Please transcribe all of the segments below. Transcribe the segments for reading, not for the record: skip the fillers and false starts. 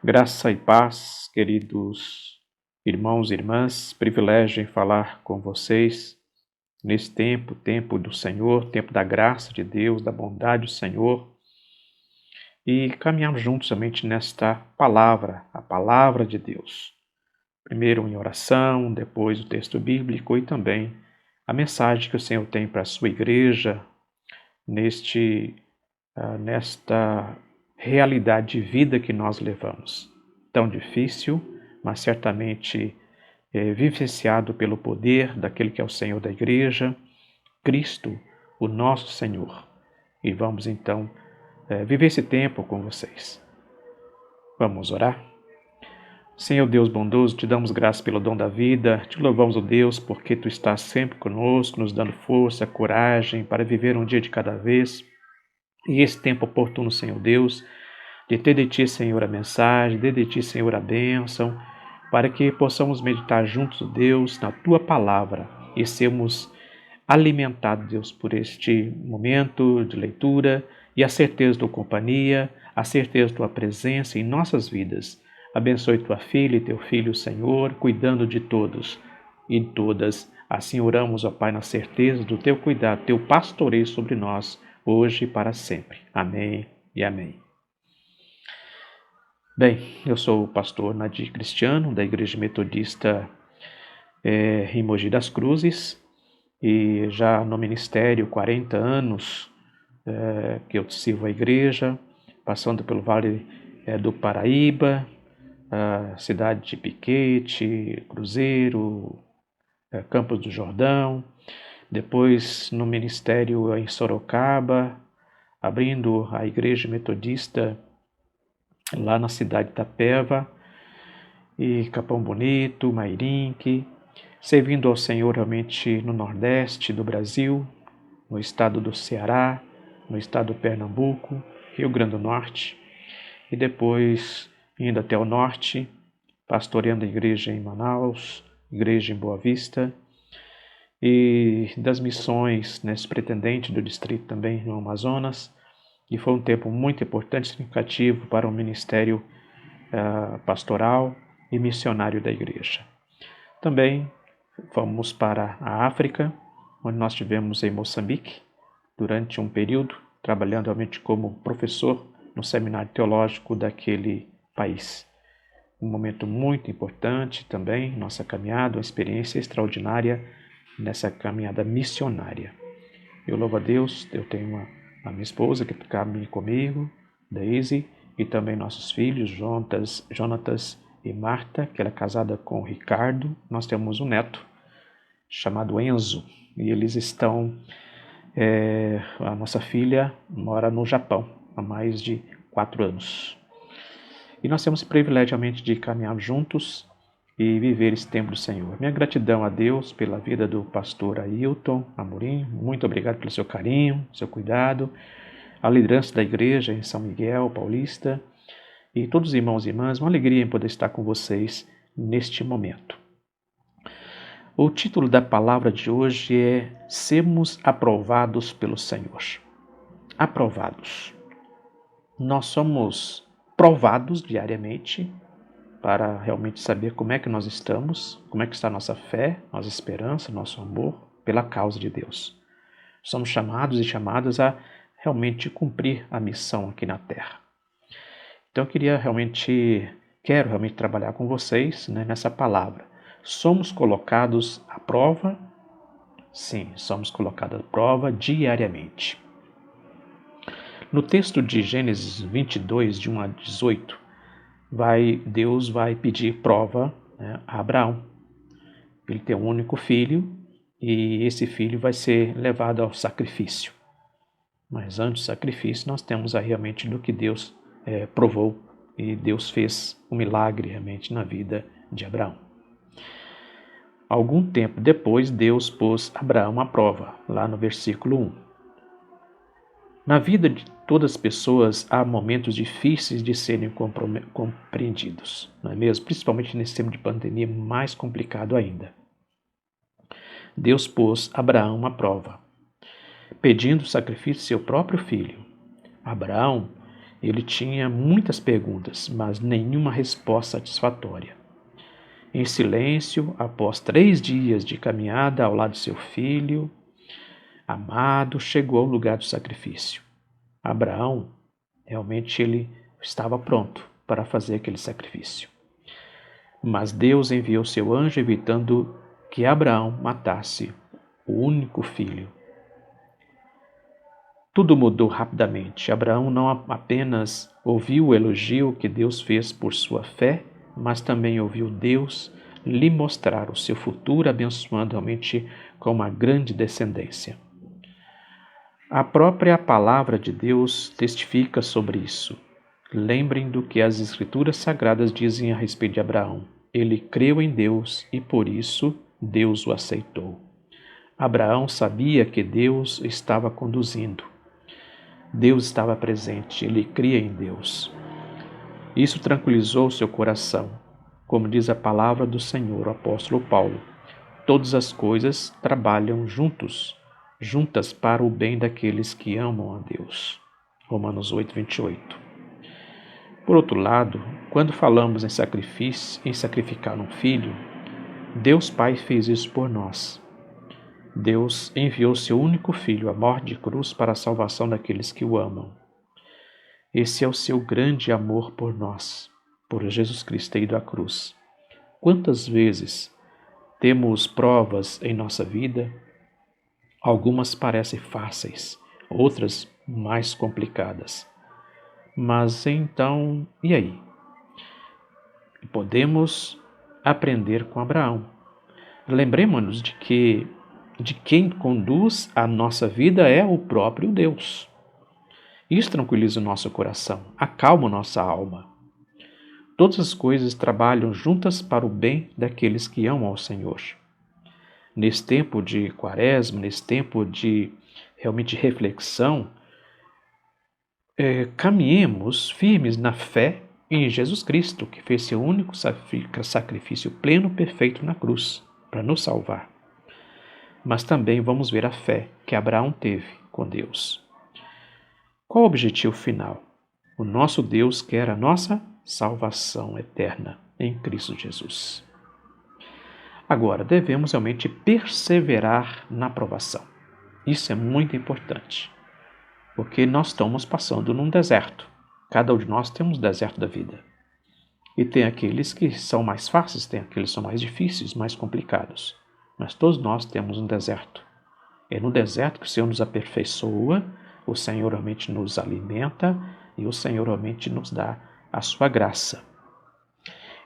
Graça e paz, queridos irmãos e irmãs, privilégio em falar com vocês nesse tempo do Senhor, tempo da graça de Deus, da bondade do Senhor, e caminhar juntos somente nesta palavra, a palavra de Deus. Primeiro em oração, depois o texto bíblico e também a mensagem que o Senhor tem para a sua igreja nesta realidade de vida que nós levamos. Tão difícil, mas certamente vivenciado pelo poder daquele que é o Senhor da igreja, Cristo, o nosso Senhor. E vamos então viver esse tempo com vocês. Vamos orar? Senhor Deus bondoso, te damos graças pelo dom da vida, te louvamos, ó Deus, porque tu estás sempre conosco, nos dando força, coragem para viver um dia de cada vez. E esse tempo oportuno, Senhor Deus, de ter de Ti, Senhor, a mensagem, de Ti, Senhor, a bênção, para que possamos meditar juntos, Deus, na Tua palavra e sermos alimentados, Deus, por este momento de leitura e a certeza da Tua companhia, a certeza da Tua presença em nossas vidas. Abençoe Tua filha e Teu filho, Senhor, cuidando de todos e todas. Assim oramos, ó Pai, na certeza do Teu cuidado, Teu pastoreio sobre nós, hoje e para sempre. Amém e amém. Bem, eu sou o pastor Nadir Cristiano, da Igreja Metodista em Mogi das Cruzes, e já no ministério 40 anos que eu sirvo a igreja, passando pelo Vale do Paraíba, a cidade de Piquete, Cruzeiro, Campos do Jordão, depois no ministério em Sorocaba, abrindo a Igreja Metodista lá na cidade de Itapeva, e Capão Bonito, Mairinque, servindo ao Senhor realmente no Nordeste do Brasil, no estado do Ceará, no estado do Pernambuco, Rio Grande do Norte, e depois indo até o Norte, pastoreando a igreja em Manaus, igreja em Boa Vista, e das missões nesse pretendente do distrito também no Amazonas, e foi um tempo muito importante e significativo para o ministério pastoral e missionário da igreja. Também fomos para a África, onde nós estivemos em Moçambique, durante um período, trabalhando realmente como professor no seminário teológico daquele país. Um momento muito importante também, nossa caminhada, uma experiência extraordinária nessa caminhada missionária. Eu louvo a Deus, eu tenho a minha esposa que caminha comigo, Daisy, e também nossos filhos, Jonatas e Marta, que ela é casada com o Ricardo. Nós temos um neto chamado Enzo, e eles estão... a nossa filha mora no Japão há mais de 4 anos. E nós temos o privilégio realmente de caminhar juntos e viver esse tempo do Senhor. Minha gratidão a Deus pela vida do pastor Ailton Amorim. Muito obrigado pelo seu carinho, seu cuidado, a liderança da igreja em São Miguel Paulista e todos os irmãos e irmãs. Uma alegria em poder estar com vocês neste momento. O título da palavra de hoje é Sermos aprovados pelo Senhor. Aprovados. Nós somos provados diariamente para realmente saber como é que nós estamos, como é que está a nossa fé, nossa esperança, nosso amor pela causa de Deus. Somos chamados e chamadas a realmente cumprir a missão aqui na Terra. Então quero realmente trabalhar com vocês nessa palavra. Somos colocados à prova? Sim, somos colocados à prova diariamente. No texto de Gênesis 22, de 1 a 18, Deus vai pedir prova a Abraão. Ele tem um único filho e esse filho vai ser levado ao sacrifício. Mas antes do sacrifício nós temos aí realmente do que Deus provou, e Deus fez um milagre realmente na vida de Abraão. Algum tempo depois, Deus pôs Abraão à prova, lá no versículo 1. Na vida de todas as pessoas há momentos difíceis de serem compreendidos, não é mesmo? Principalmente nesse tempo de pandemia, mais complicado ainda. Deus pôs Abraão à prova, pedindo o sacrifício de seu próprio filho. Abraão, Ele tinha muitas perguntas, mas nenhuma resposta satisfatória. Em silêncio, após 3 dias de caminhada ao lado de seu filho amado, chegou ao lugar do sacrifício. Abraão, realmente ele estava pronto para fazer aquele sacrifício. Mas Deus enviou seu anjo evitando que Abraão matasse o único filho. Tudo mudou rapidamente. Abraão não apenas ouviu o elogio que Deus fez por sua fé, mas também ouviu Deus lhe mostrar o seu futuro, abençoando realmente com uma grande descendência. A própria palavra de Deus testifica sobre isso. Lembrem do que as Escrituras Sagradas dizem a respeito de Abraão. Ele creu em Deus e por isso Deus o aceitou. Abraão sabia que Deus estava conduzindo. Deus estava presente, ele cria em Deus. Isso tranquilizou seu coração. Como diz a palavra do Senhor, o apóstolo Paulo, todas as coisas trabalham juntas para o bem daqueles que amam a Deus. Romanos 8, 28. Por outro lado, quando falamos em sacrificar um filho, Deus Pai fez isso por nós. Deus enviou seu único filho à morte de cruz para a salvação daqueles que o amam. Esse é o seu grande amor por nós, por Jesus Cristo ter ido à cruz. Quantas vezes temos provas em nossa vida? Algumas parecem fáceis, outras mais complicadas. Mas então, e aí? Podemos aprender com Abraão. Lembremos-nos de quem conduz a nossa vida é o próprio Deus. Isso tranquiliza o nosso coração, acalma nossa alma. Todas as coisas trabalham juntas para o bem daqueles que amam ao Senhor. Nesse tempo de quaresma, nesse tempo de realmente reflexão, caminhemos firmes na fé em Jesus Cristo, que fez seu único sacrifício pleno, perfeito na cruz, para nos salvar. Mas também vamos ver a fé que Abraão teve com Deus. Qual o objetivo final? O nosso Deus quer a nossa salvação eterna em Cristo Jesus. Agora, devemos realmente perseverar na provação. Isso é muito importante, porque nós estamos passando num deserto. Cada um de nós tem um deserto da vida. E tem aqueles que são mais fáceis, tem aqueles que são mais difíceis, mais complicados. Mas todos nós temos um deserto. É no deserto que o Senhor nos aperfeiçoa, o Senhor realmente nos alimenta e o Senhor realmente nos dá a sua graça.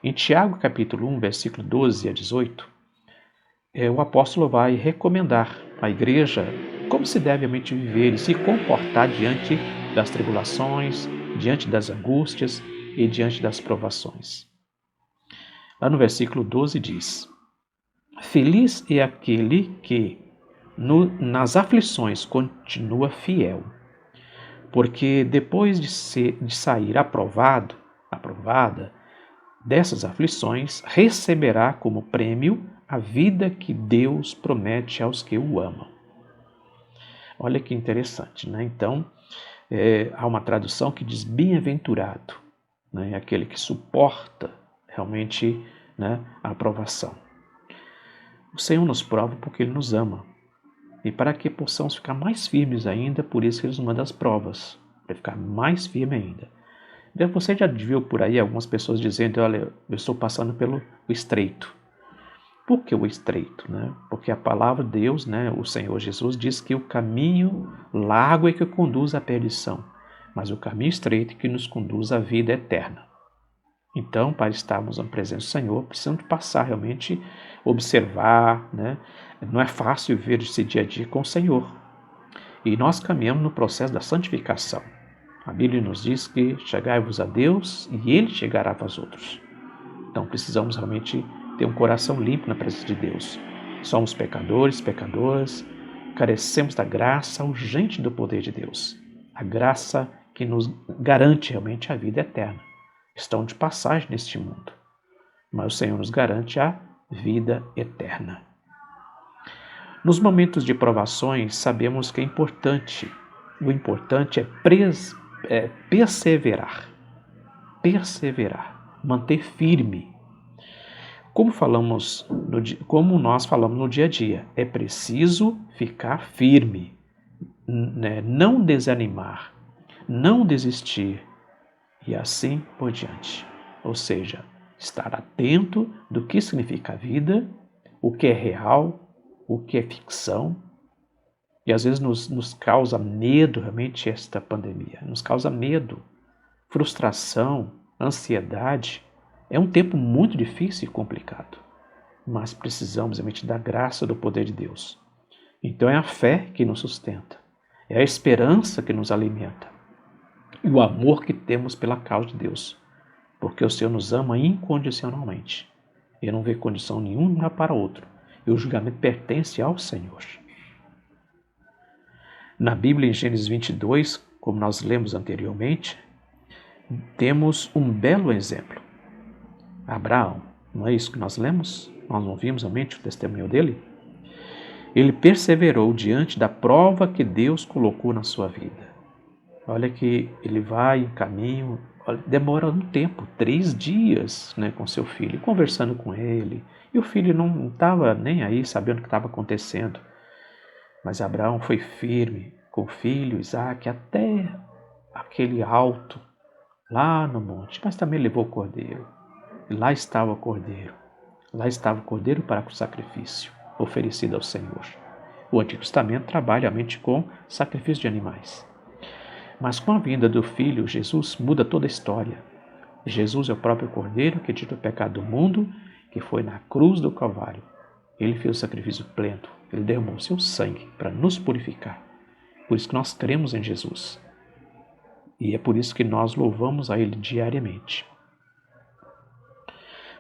Em Tiago capítulo 1, versículo 12 a 18, o apóstolo vai recomendar à igreja como se deve realmente viver e se comportar diante das tribulações, diante das angústias e diante das provações. Lá no versículo 12 diz: Feliz é aquele que nas aflições continua fiel, porque depois de sair aprovada dessas aflições, receberá como prêmio a vida que Deus promete aos que o amam. Olha que interessante, né? Então, há uma tradução que diz bem-aventurado, né? Aquele que suporta realmente, né, a aprovação. O Senhor nos prova porque Ele nos ama. E para que possamos ficar mais firmes ainda, por isso Ele nos manda as provas, para ficar mais firme ainda. Você já viu por aí algumas pessoas dizendo, olha, eu estou passando pelo estreito. Por que o estreito? Né? Porque a palavra de Deus, né, o Senhor Jesus, diz que o caminho largo é que conduz à perdição, mas o caminho estreito é que nos conduz à vida eterna. Então, para estarmos na presença do Senhor, precisamos passar realmente, observar, né? Não é fácil viver esse dia a dia com o Senhor. E nós caminhamos no processo da santificação. A Bíblia nos diz que chegai-vos a Deus e Ele chegará a vós outros. Então, precisamos realmente ter um coração limpo na presença de Deus. Somos pecadores, pecadoras, carecemos da graça urgente do poder de Deus. A graça que nos garante realmente a vida eterna. Estão de passagem neste mundo, mas o Senhor nos garante a vida eterna. Nos momentos de provações, sabemos que o importante é perseverar, manter firme. Como nós falamos no dia a dia, é preciso ficar firme, né? Não desanimar, não desistir e assim por diante. Ou seja, estar atento do que significa a vida, o que é real, o que é ficção. E às vezes nos causa medo realmente esta pandemia, nos causa medo, frustração, ansiedade. É um tempo muito difícil e complicado, mas precisamos realmente da graça do poder de Deus. Então é a fé que nos sustenta, é a esperança que nos alimenta e o amor que temos pela causa de Deus, porque o Senhor nos ama incondicionalmente. Ele não vê condição nenhuma para outro, e o julgamento pertence ao Senhor. Na Bíblia, em Gênesis 22, como nós lemos anteriormente, temos um belo exemplo. Abraão, não é isso que nós lemos? Nós não vimos realmente o testemunho dele? Ele perseverou diante da prova que Deus colocou na sua vida. Olha que ele vai em caminho, demora um tempo, 3 dias, né, com seu filho, conversando com ele. E o filho não estava nem aí sabendo o que estava acontecendo. Mas Abraão foi firme com o filho Isaque até aquele alto, lá no monte. Mas também levou o cordeiro. E lá estava o cordeiro. Lá estava o cordeiro para o sacrifício oferecido ao Senhor. O Antigo Testamento trabalha realmente com sacrifício de animais. Mas com a vinda do Filho, Jesus muda toda a história. Jesus é o próprio Cordeiro que tira o pecado do mundo, que foi na cruz do Calvário. Ele fez o sacrifício pleno, ele derramou o seu sangue para nos purificar. Por isso que nós cremos em Jesus. E é por isso que nós louvamos a Ele diariamente.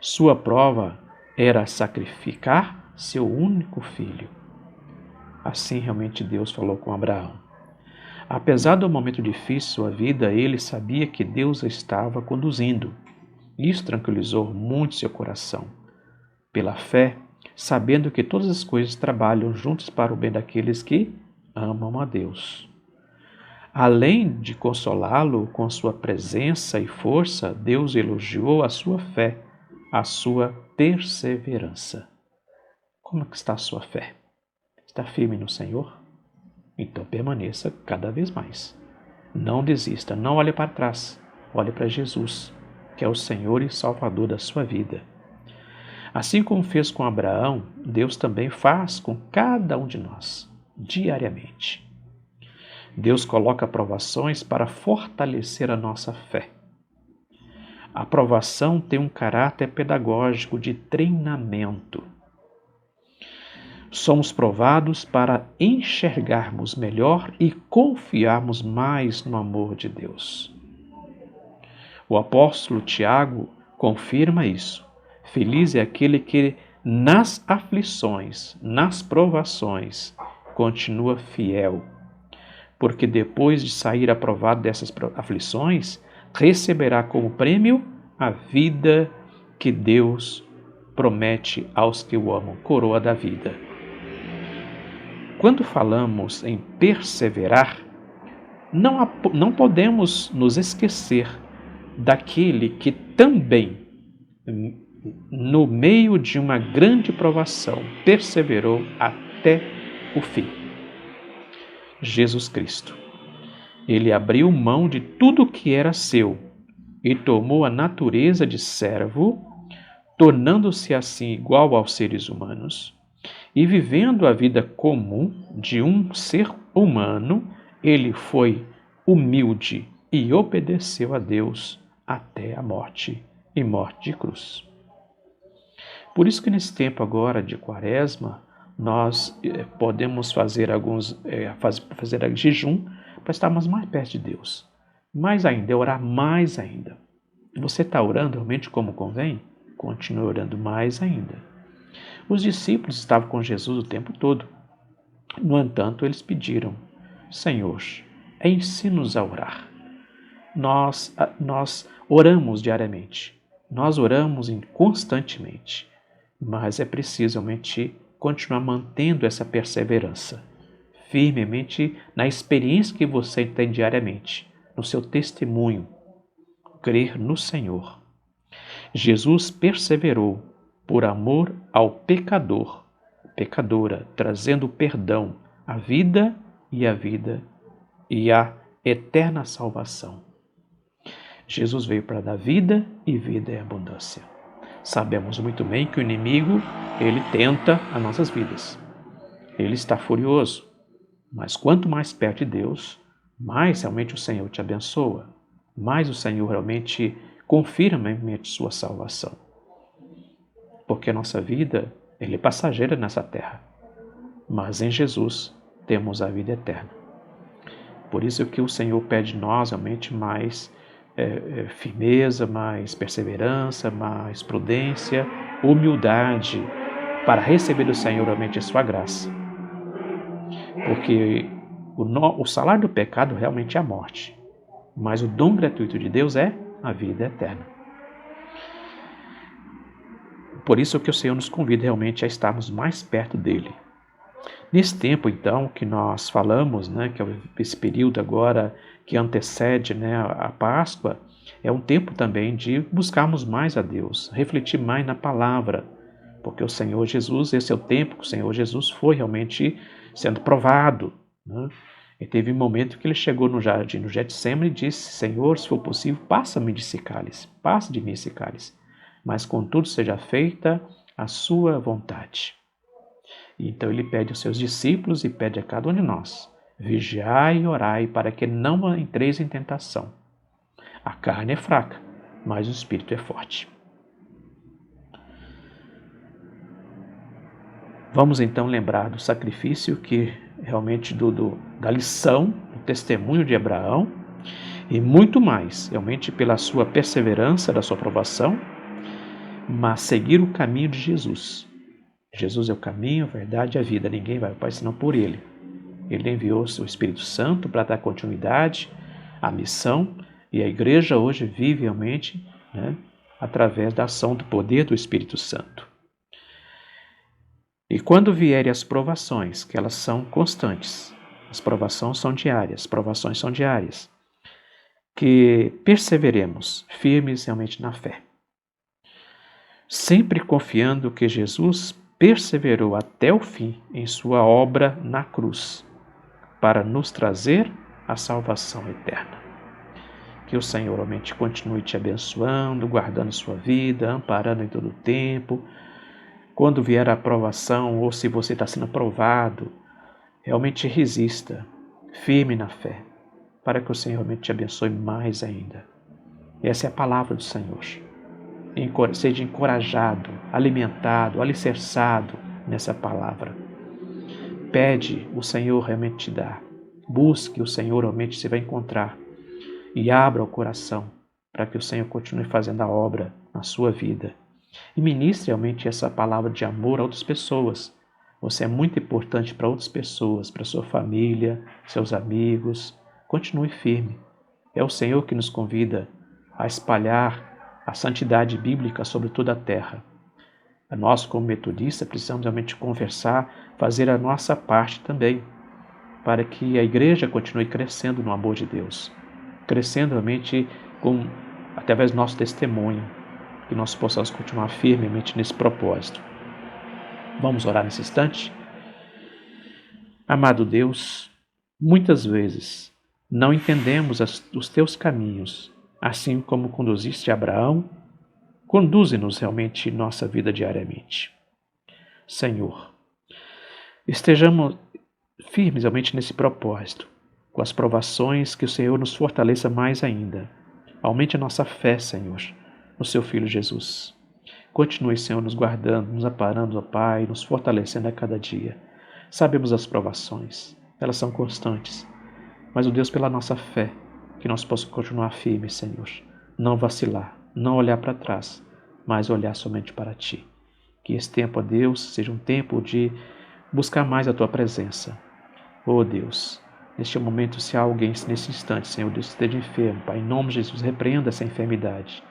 Sua prova era sacrificar seu único filho. Assim realmente Deus falou com Abraão. Apesar do momento difícil de sua vida, ele sabia que Deus a estava conduzindo. Isso tranquilizou muito seu coração. Pela fé, sabendo que todas as coisas trabalham juntas para o bem daqueles que amam a Deus. Além de consolá-lo com sua presença e força, Deus elogiou a sua fé, a sua perseverança. Como é que está a sua fé? Está firme no Senhor? Então permaneça cada vez mais. Não desista, não olhe para trás. Olhe para Jesus, que é o Senhor e Salvador da sua vida. Assim como fez com Abraão, Deus também faz com cada um de nós, diariamente. Deus coloca provações para fortalecer a nossa fé. A provação tem um caráter pedagógico de treinamento. Somos provados para enxergarmos melhor e confiarmos mais no amor de Deus. O apóstolo Tiago confirma isso. Feliz é aquele que nas aflições, nas provações, continua fiel, porque depois de sair aprovado dessas aflições, receberá como prêmio a vida que Deus promete aos que o amam, coroa da vida. Quando falamos em perseverar, não podemos nos esquecer daquele que também, no meio de uma grande provação, perseverou até o fim. Jesus Cristo. Ele abriu mão de tudo que era seu e tomou a natureza de servo, tornando-se assim igual aos seres humanos. E vivendo a vida comum de um ser humano, ele foi humilde e obedeceu a Deus até a morte e morte de cruz. Por isso que nesse tempo agora de Quaresma, nós podemos fazer fazer jejum para estarmos mais perto de Deus. Mais ainda, orar mais ainda. Você está orando realmente como convém? Continue orando mais ainda. Os discípulos estavam com Jesus o tempo todo. No entanto, eles pediram: Senhor, ensina-nos a orar. Nós oramos diariamente. Nós oramos constantemente. Mas é preciso realmente continuar mantendo essa perseverança. Firmemente na experiência que você tem diariamente. no seu testemunho, crer no Senhor. Jesus perseverou por amor ao pecador, pecadora, trazendo perdão, a vida e a eterna salvação. Jesus veio para dar vida e vida em abundância. Sabemos muito bem que o inimigo, ele tenta as nossas vidas. Ele está furioso, mas quanto mais perto de Deus, mais realmente o Senhor te abençoa, mais o Senhor realmente confirma realmente sua salvação. Porque a nossa vida, ela é passageira nessa terra, mas em Jesus temos a vida eterna. Por isso que o Senhor pede de nós realmente mais firmeza, mais perseverança, mais prudência, humildade, para receber do Senhor realmente a sua graça. Porque o salário do pecado realmente é a morte, mas o dom gratuito de Deus é a vida eterna. Por isso que o Senhor nos convida realmente a estarmos mais perto dele. Nesse tempo, então, que nós falamos, que é esse período agora que antecede a Páscoa, é um tempo também de buscarmos mais a Deus, refletir mais na palavra, porque o Senhor Jesus, esse é o tempo que o Senhor Jesus foi realmente sendo provado. E teve um momento que ele chegou no jardim, no Getsemane, e disse: Senhor, se for possível, passa-me desse cálice, passa de mim esse cálice, mas contudo seja feita a sua vontade. Então ele pede aos seus discípulos e pede a cada um de nós: vigiai e orai para que não entreis em tentação. A carne é fraca, mas o espírito é forte. Vamos então lembrar do sacrifício que realmente da lição, do testemunho de Abraão e muito mais, realmente pela sua perseverança, da sua aprovação, mas seguir o caminho de Jesus. Jesus é o caminho, a verdade e a vida. Ninguém vai ao Pai senão por Ele. Ele enviou o seu Espírito Santo para dar continuidade à missão e a igreja hoje vive realmente através da ação do poder do Espírito Santo. E quando vierem as provações, que elas são constantes, as provações são diárias, que perseveremos firmes realmente na fé, sempre confiando que Jesus perseverou até o fim em sua obra na cruz, para nos trazer a salvação eterna. Que o Senhor realmente continue te abençoando, guardando sua vida, amparando em todo o tempo. Quando vier a aprovação, ou se você está sendo aprovado, realmente resista, firme na fé, para que o Senhor realmente te abençoe mais ainda. Essa é a palavra do Senhor. Seja encorajado, alimentado, alicerçado nessa palavra. Pede, o Senhor realmente te dá. Busque, o Senhor realmente você vai encontrar. E abra o coração para que o Senhor continue fazendo a obra na sua vida. E ministre realmente essa palavra de amor a outras pessoas. Você é muito importante para outras pessoas, para sua família, seus amigos. Continue firme. É o Senhor que nos convida a espalhar a santidade bíblica sobre toda a terra. Nós, como metodistas, precisamos realmente conversar, fazer a nossa parte também, para que a igreja continue crescendo no amor de Deus, crescendo realmente através do nosso testemunho, que nós possamos continuar firmemente nesse propósito. Vamos orar nesse instante? Amado Deus, muitas vezes não entendemos os teus caminhos, assim como conduziste Abraão, conduze-nos realmente em nossa vida diariamente. Senhor, estejamos firmes realmente nesse propósito, com as provações, que o Senhor nos fortaleça mais ainda. Aumente a nossa fé, Senhor, no seu Filho Jesus. Continue, Senhor, nos guardando, nos amparando, ó Pai, nos fortalecendo a cada dia. Sabemos as provações, elas são constantes, mas, ó Deus, pela nossa fé, que nós possamos continuar firmes, Senhor, não vacilar, não olhar para trás, mas olhar somente para Ti. Que esse tempo, ó Deus, seja um tempo de buscar mais a Tua presença. Ó Deus, neste momento, se há alguém nesse instante, Senhor Deus, esteja enfermo, Pai, em nome de Jesus, repreenda essa enfermidade.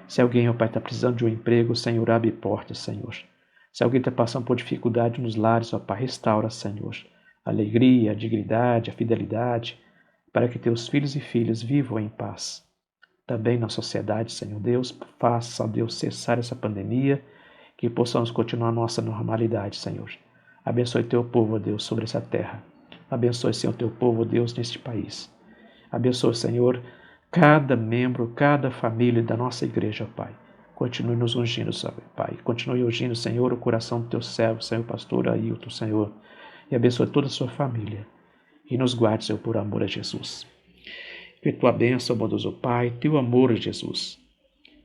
Se alguém, ó Pai, está precisando de um emprego, Senhor, abre portas, Senhor. Se alguém está passando por dificuldade nos lares, ó Pai, restaura, Senhor, a alegria, a dignidade, a fidelidade. para que teus filhos e filhas vivam em paz. Também na sociedade, Senhor Deus, faça, Deus, cessar essa pandemia, que possamos continuar a nossa normalidade, Senhor. Abençoe teu povo, Deus, sobre essa terra. Abençoe, Senhor, teu povo, Deus, neste país. Abençoe, Senhor, cada membro, cada família da nossa igreja, Pai. Continue nos ungindo, Pai. Continue ungindo, Senhor, o coração do teu servo, Senhor, pastor Ailton, Senhor. E abençoe toda a sua família. E nos guarde, Senhor, por amor a Jesus. Que tua bênção, bondoso Pai, teu amor a Jesus.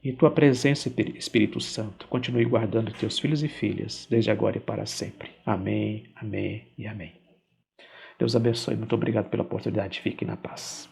E tua presença, Espírito Santo, continue guardando teus filhos e filhas, desde agora e para sempre. Amém, amém e amém. Deus abençoe. Muito obrigado pela oportunidade. Fique na paz.